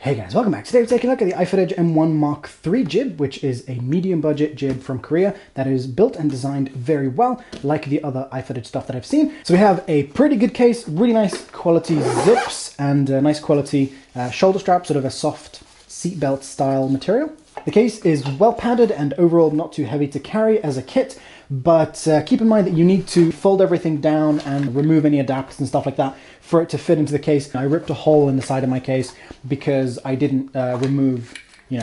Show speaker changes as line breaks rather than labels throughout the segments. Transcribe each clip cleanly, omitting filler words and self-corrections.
Hey guys, welcome back. Today we're taking a look at the iFootage M1 Mark III jib, which is a medium budget jib from Korea that is built and designed very well, like the other iFootage stuff that I've seen. So we have a pretty good case, really nice quality zips and a nice quality shoulder strap, sort of a soft seatbelt style material. The case is well padded and overall not too heavy to carry as a kit, but keep in mind that you need to fold everything down and remove any adapters and stuff like that for it to fit into the case. I ripped a hole in the side of my case because I didn't remove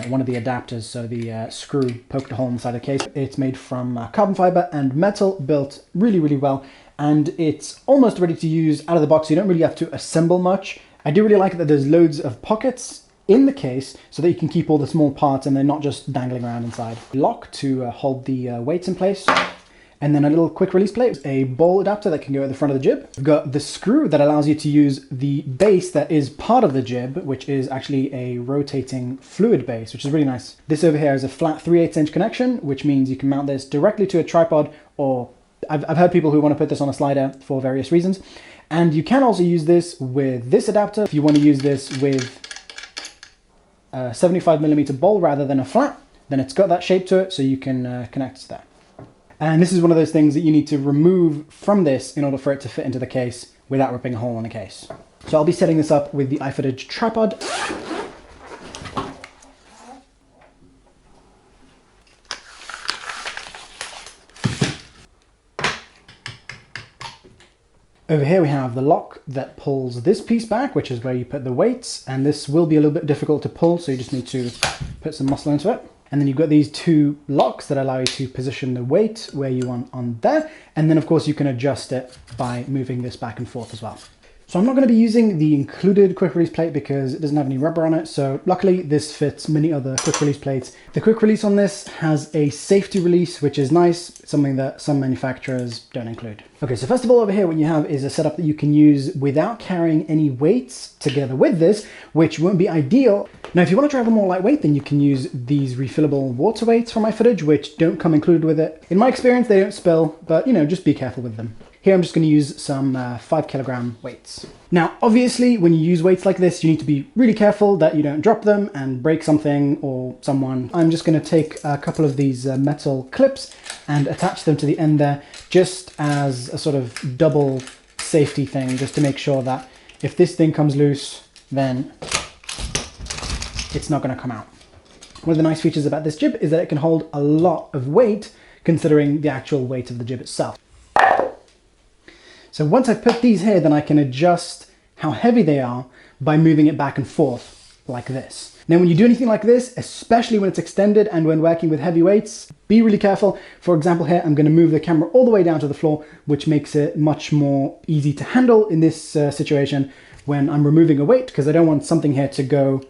one of the adapters, so the screw poked a hole in the side of the case. It's made from carbon fiber and metal, built really, really well, and it's almost ready to use out of the box. You don't really have to assemble much. I do really like that there's loads of pockets in the case so that you can keep all the small parts and they're not just dangling around inside. Lock to hold the weights in place. And then a little quick release plate, a ball adapter that can go at the front of the jib. We've got the screw that allows you to use the base that is part of the jib, which is actually a rotating fluid base, which is really nice. This over here is a flat 3/8 inch connection, which means you can mount this directly to a tripod, or I've heard people who want to put this on a slider for various reasons. And you can also use this with this adapter. If you want to use this with a 75mm ball rather than a flat, then it's got that shape to it, so you can connect to that. And this is one of those things that you need to remove from this in order for it to fit into the case without ripping a hole in the case. So I'll be setting this up with the iFootage tripod. Over here we have the lock that pulls this piece back, which is where you put the weights, and this will be a little bit difficult to pull, so you just need to put some muscle into it. And then you've got these two locks that allow you to position the weight where you want on there. And then of course you can adjust it by moving this back and forth as well. So I'm not going to be using the included quick release plate because it doesn't have any rubber on it. So luckily this fits many other quick release plates. The quick release on this has a safety release, which is nice. It's something that some manufacturers don't include. Okay, so first of all over here what you have is a setup that you can use without carrying any weights together with this, which won't be ideal. Now if you want to travel more lightweight, then you can use these refillable water weights from iFootage, which don't come included with it. In my experience they don't spill, but just be careful with them. Here I'm just going to use some 5kg weights. Now obviously when you use weights like this you need to be really careful that you don't drop them and break something or someone. I'm just going to take a couple of these metal clips and attach them to the end there, just as a sort of double safety thing, just to make sure that if this thing comes loose then it's not going to come out. One of the nice features about this jib is that it can hold a lot of weight considering the actual weight of the jib itself. So once I've put these here, then I can adjust how heavy they are by moving it back and forth like this. Now when you do anything like this, especially when it's extended and when working with heavy weights, be really careful. For example here, I'm going to move the camera all the way down to the floor, which makes it much more easy to handle in this situation when I'm removing a weight, because I don't want something here to go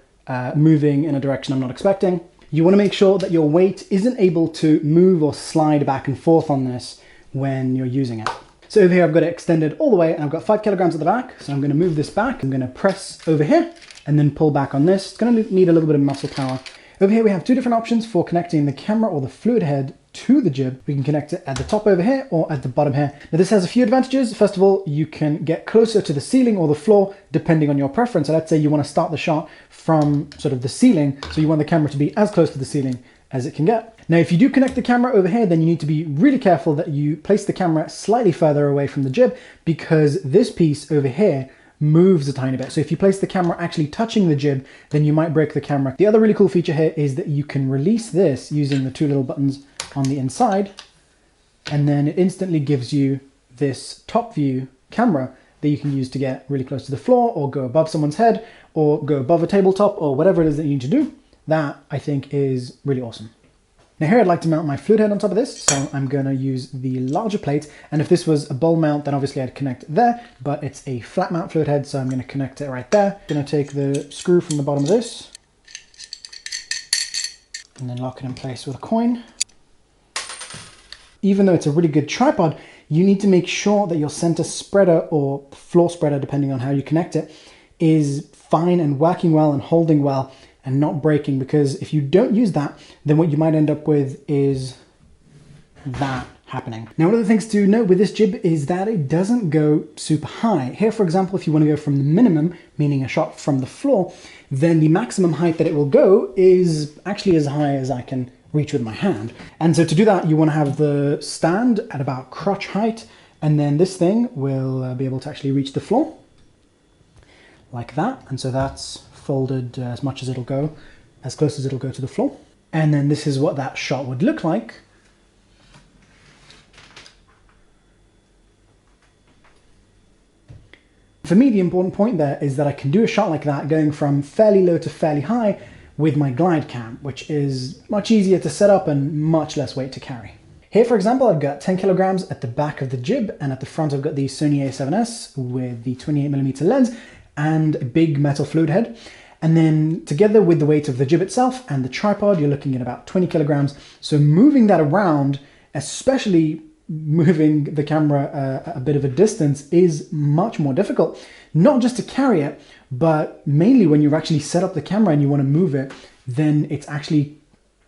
moving in a direction I'm not expecting. You want to make sure that your weight isn't able to move or slide back and forth on this when you're using it. So over here I've got it extended all the way and I've got 5kg at the back. So I'm going to move this back. I'm going to press over here and then pull back on this. It's going to need a little bit of muscle power. Over here we have two different options for connecting the camera or the fluid head to the jib. We can connect it at the top over here or at the bottom here. Now this has a few advantages. First of all, you can get closer to the ceiling or the floor depending on your preference. So let's say you want to start the shot from sort of the ceiling. So you want the camera to be as close to the ceiling as it can get. Now if you do connect the camera over here, then you need to be really careful that you place the camera slightly further away from the jib, because this piece over here moves a tiny bit. So if you place the camera actually touching the jib, then you might break the camera. The other really cool feature here is that you can release this using the two little buttons on the inside, and then it instantly gives you this top view camera that you can use to get really close to the floor or go above someone's head or go above a tabletop or whatever it is that you need to do. That I think is really awesome. Now here I'd like to mount my fluid head on top of this, so I'm going to use the larger plate, and if this was a bowl mount then obviously I'd connect it there, but it's a flat mount fluid head, so I'm going to connect it right there. I'm going to take the screw from the bottom of this and then lock it in place with a coin. Even though it's a really good tripod, you need to make sure that your center spreader or floor spreader, depending on how you connect it, is fine and working well and holding well and not breaking, because if you don't use that, then what you might end up with is that happening. Now, one of the things to note with this jib is that it doesn't go super high. Here, for example, if you want to go from the minimum, meaning a shot from the floor, then the maximum height that it will go is actually as high as I can reach with my hand. And so to do that, you want to have the stand at about crotch height, and then this thing will be able to actually reach the floor like that. And so that's folded as much as it'll go, as close as it'll go to the floor. And then this is what that shot would look like. For me, the important point there is that I can do a shot like that going from fairly low to fairly high with my glide cam, which is much easier to set up and much less weight to carry. Here, for example, I've got 10 kilograms at the back of the jib, and at the front I've got the Sony A7S with the 28mm lens and a big metal fluid head. And then together with the weight of the jib itself and the tripod, you're looking at about 20 kilograms. So moving that around, especially moving the camera a bit of a distance, is much more difficult. Not just to carry it, but mainly when you've actually set up the camera and you want to move it, then it's actually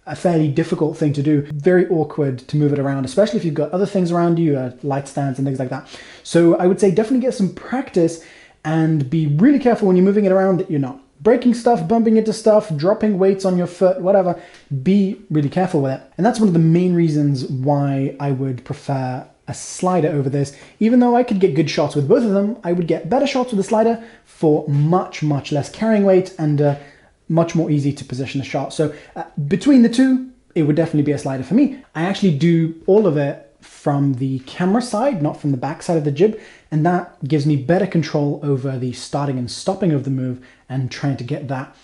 a fairly difficult thing to do. Very awkward to move it around, especially if you've got other things around you, light stands and things like that. So I would say definitely get some practice and be really careful when you're moving it around that you're not breaking stuff, bumping into stuff, dropping weights on your foot, whatever. Be really careful with it. And that's one of the main reasons why I would prefer a slider over this. Even though I could get good shots with both of them, I would get better shots with the slider for much less carrying weight and much more easy to position the shot. So between the two, it would definitely be a slider for me. I actually do all of it from the camera side, not from the back side of the jib, and that gives me better control over the starting and stopping of the move and trying to get that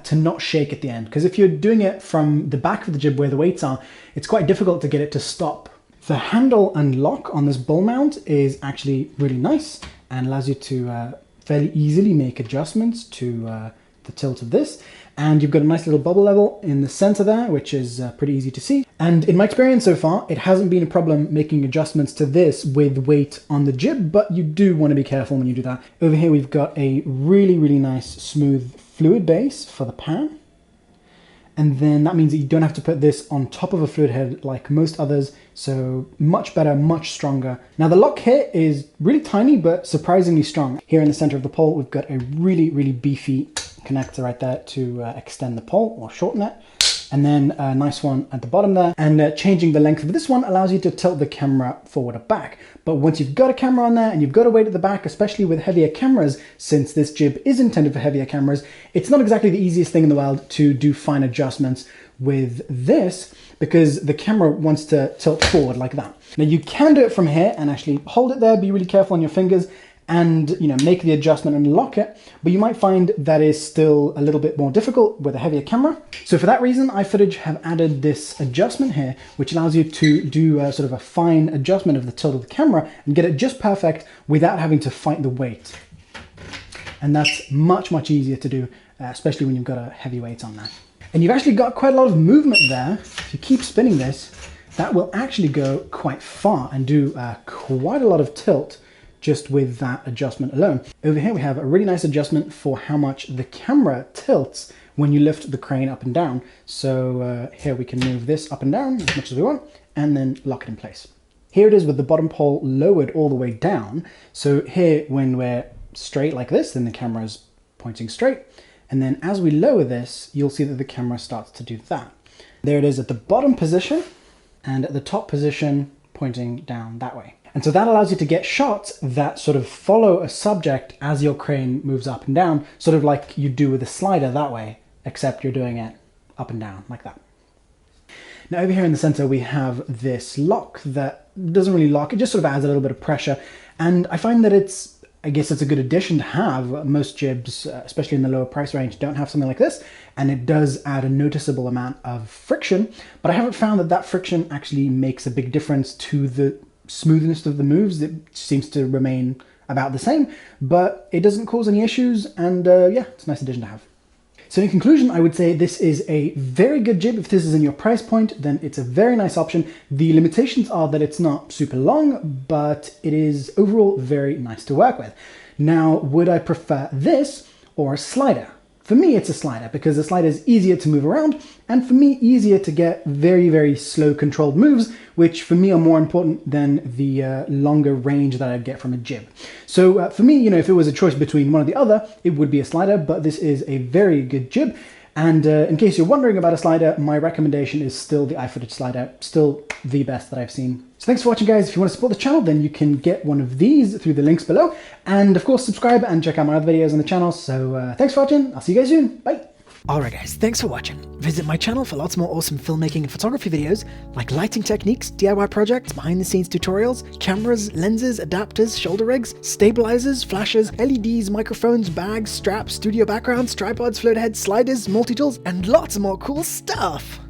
to not shake at the end. Because if you're doing it from the back of the jib where the weights are, it's quite difficult to get it to stop. The handle and lock on this ball mount is actually really nice and allows you to fairly easily make adjustments to the tilt of this. And you've got a nice little bubble level in the center there, which is pretty easy to see. And in my experience so far, it hasn't been a problem making adjustments to this with weight on the jib, but you do want to be careful when you do that. Over here, we've got a really nice smooth fluid base for the pan. And then that means that you don't have to put this on top of a fluid head like most others. So much better, much stronger. Now the lock here is really tiny, but surprisingly strong. Here in the center of the pole, we've got a really beefy connector right there to extend the pole or shorten it. And then a nice one at the bottom there. And changing the length of this one allows you to tilt the camera forward or back. But once you've got a camera on there and you've got a weight at the back, especially with heavier cameras, since this jib is intended for heavier cameras, it's not exactly the easiest thing in the world to do fine adjustments with this because the camera wants to tilt forward like that. Now you can do it from here and actually hold it there, be really careful on your fingers, and make the adjustment and lock it, but you might find that is still a little bit more difficult with a heavier camera. So for that reason, iFootage have added this adjustment here, which allows you to do sort of a fine adjustment of the tilt of the camera and get it just perfect without having to fight the weight. And that's much easier to do, especially when you've got a heavy weight on there. And you've actually got quite a lot of movement there. If you keep spinning this, that will actually go quite far and do quite a lot of tilt just with that adjustment alone. Over here we have a really nice adjustment for how much the camera tilts when you lift the crane up and down. So here we can move this up and down as much as we want and then lock it in place. Here it is with the bottom pole lowered all the way down. So here when we're straight like this, then the camera is pointing straight. And then as we lower this, you'll see that the camera starts to do that. There it is at the bottom position and at the top position pointing down that way. And so that allows you to get shots that sort of follow a subject as your crane moves up and down, sort of like you do with a slider that way, except you're doing it up and down like that. Now over here in the center, we have this lock that doesn't really lock, it just sort of adds a little bit of pressure. And I find that I guess it's a good addition to have. Most jibs, especially in the lower price range, don't have something like this, and it does add a noticeable amount of friction, but I haven't found that friction actually makes a big difference to the smoothness of the moves. It seems to remain about the same, but it doesn't cause any issues, and yeah, it's a nice addition to have. So in conclusion, I would say this is a very good jib. If this is in your price point, then it's a very nice option. The limitations are that it's not super long, but it is overall very nice to work with. Now, would I prefer this or a slider? For me, it's a slider because the slider is easier to move around, and for me, easier to get very, very slow controlled moves, which for me are more important than the longer range that I'd get from a jib. So for me, if it was a choice between one or the other, it would be a slider, but this is a very good jib. And in case you're wondering about a slider, my recommendation is still the iFootage slider, still the best that I've seen. So thanks for watching, guys. If you want to support the channel, then you can get one of these through the links below. And of course, subscribe and check out my other videos on the channel. So thanks for watching. I'll see you guys soon. Bye.
Alright guys, thanks for watching. Visit my channel for lots more awesome filmmaking and photography videos like lighting techniques, DIY projects, behind the scenes tutorials, cameras, lenses, adapters, shoulder rigs, stabilizers, flashes, LEDs, microphones, bags, straps, studio backgrounds, tripods, float heads, sliders, multi-tools, and lots more cool stuff!